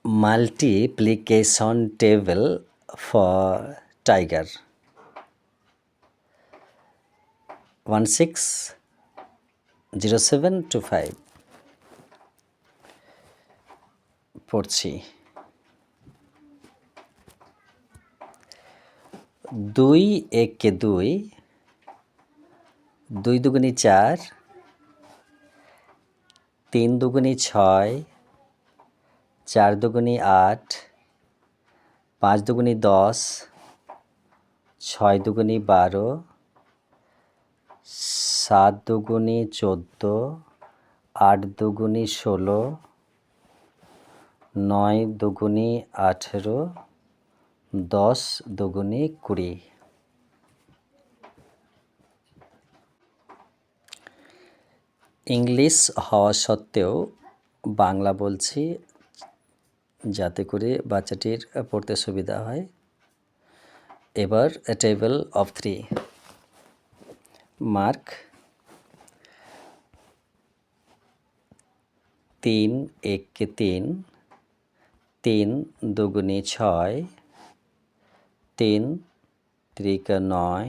multiplication table for tiger. 160725 পড়ছি। 2 একে 2, 2 দুগুণী 4, 3 দুগুণী 6, 4 দুগুণী 8, 5 দুগুণী 10, 6 দুগুণী 12, 7 দুগুণী 14, 8 দুগুণী 16, 9 দুগুণী 18, 10 দুগুণী 20। English হওয়া সত্ত্বেও বাংলা বলছি যাতে করে বাচ্চাটির পড়তে সুবিধা হয়। এবার টেবিল অফ 3 মার্ক। 3 একে 3, 3 দুগুণী 6, 3 त्रिका 9,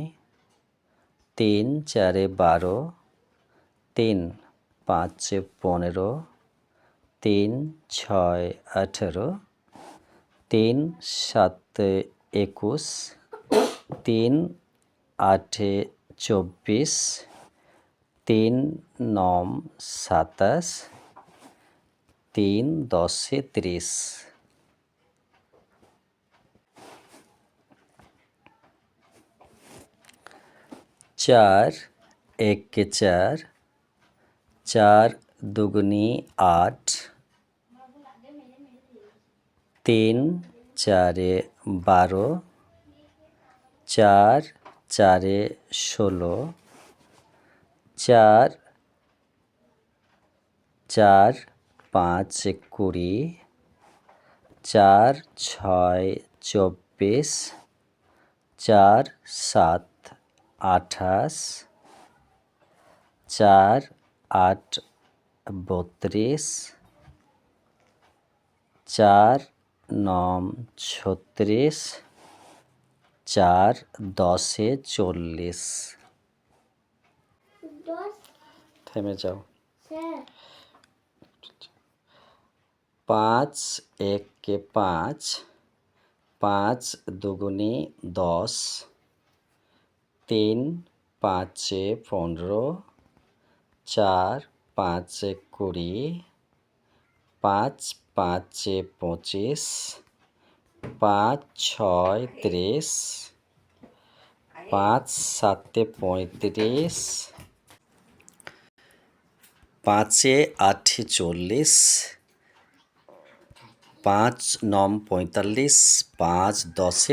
3 चारे 12, 3 5 15, 3 6 18, 3 7 21, 3 8 24, 3 9 27, 3 10 30। 4 एके 4, 4 दुगुनी 8, 3 चारे 12, 4 चारे 16, 4 4 5 20, 4 6 24, 4 7 28, 4 8 32, 4 9 36, 4 10 40। থেমে যাও। 5 একে 5, 5 দুগুণী 10, 3 5 15, 4 5 20, 5 5 25, 5 6 30, 5 7 35, 5 8 40, 5 9 45, 5 10 50।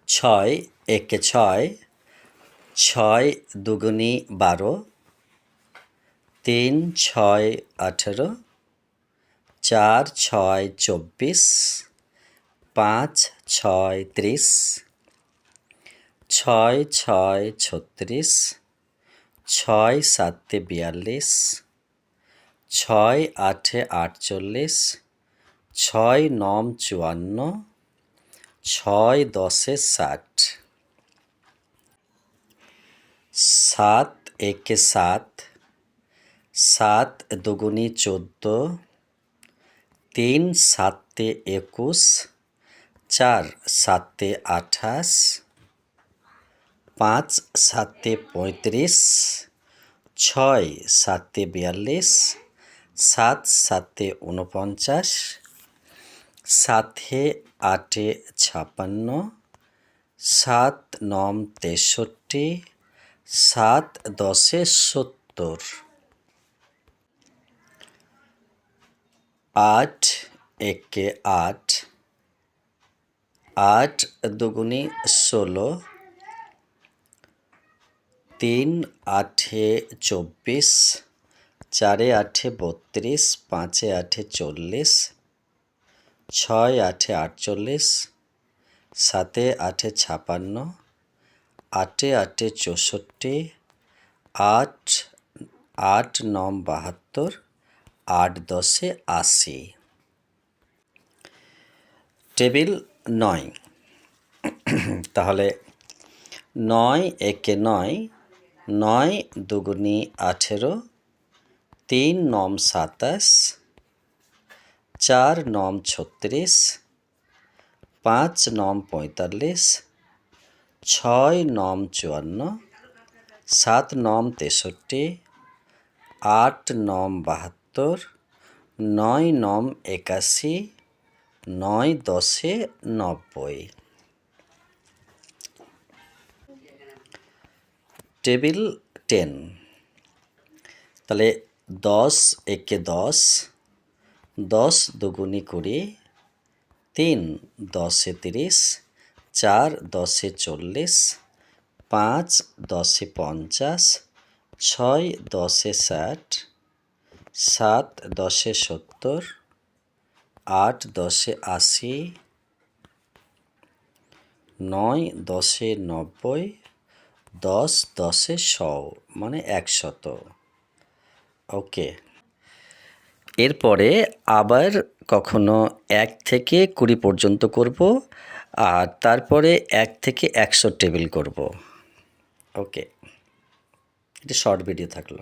6 একে 6, 6 দুগুণী 12, 3 6 18, 4 6 24, 5 6 30, 6 6 36, 6 7 42, 6 8 48, 6 9 54, 6 10 60। 7 একে 7, 7 দুগুণী 14, 3 7 21, 4 7 28, 5 7 35, 6 7 42, 7 7 49, 7 8 56, 7 9 63, 7 10 70। 8 একে 8, 8 দুগুণী 16, 3 8 24, 4 8 32, 5 8 40, 6 8 48, 7 8 56, 8 8 64, 8 8 9 72, 8 10 80। টেবিল 9। তাহলে 9 একে 9, 9 দুগুনি 18, 3 9 27, 4 9 36, 5 9 45, 6 9 54, 7 9 63, 8 9 72, 9 9 81, 9 10 90। টেবিল 10। তাহলে 10 একে 10, 10 দুগুনি 20, 3 10 30, 4 10 40, 5 10 50, 6 10 60, 7 10 70, 8 10 80, 9 10 90, 10 10 100 মানে 100। ওকে। এরপরে আবার কখনো 1 থেকে 20 পর্যন্ত করব, আর তারপরে 1 থেকে 100 টেবিল করব। ওকে, এটা শর্ট ভিডিও থাকলো।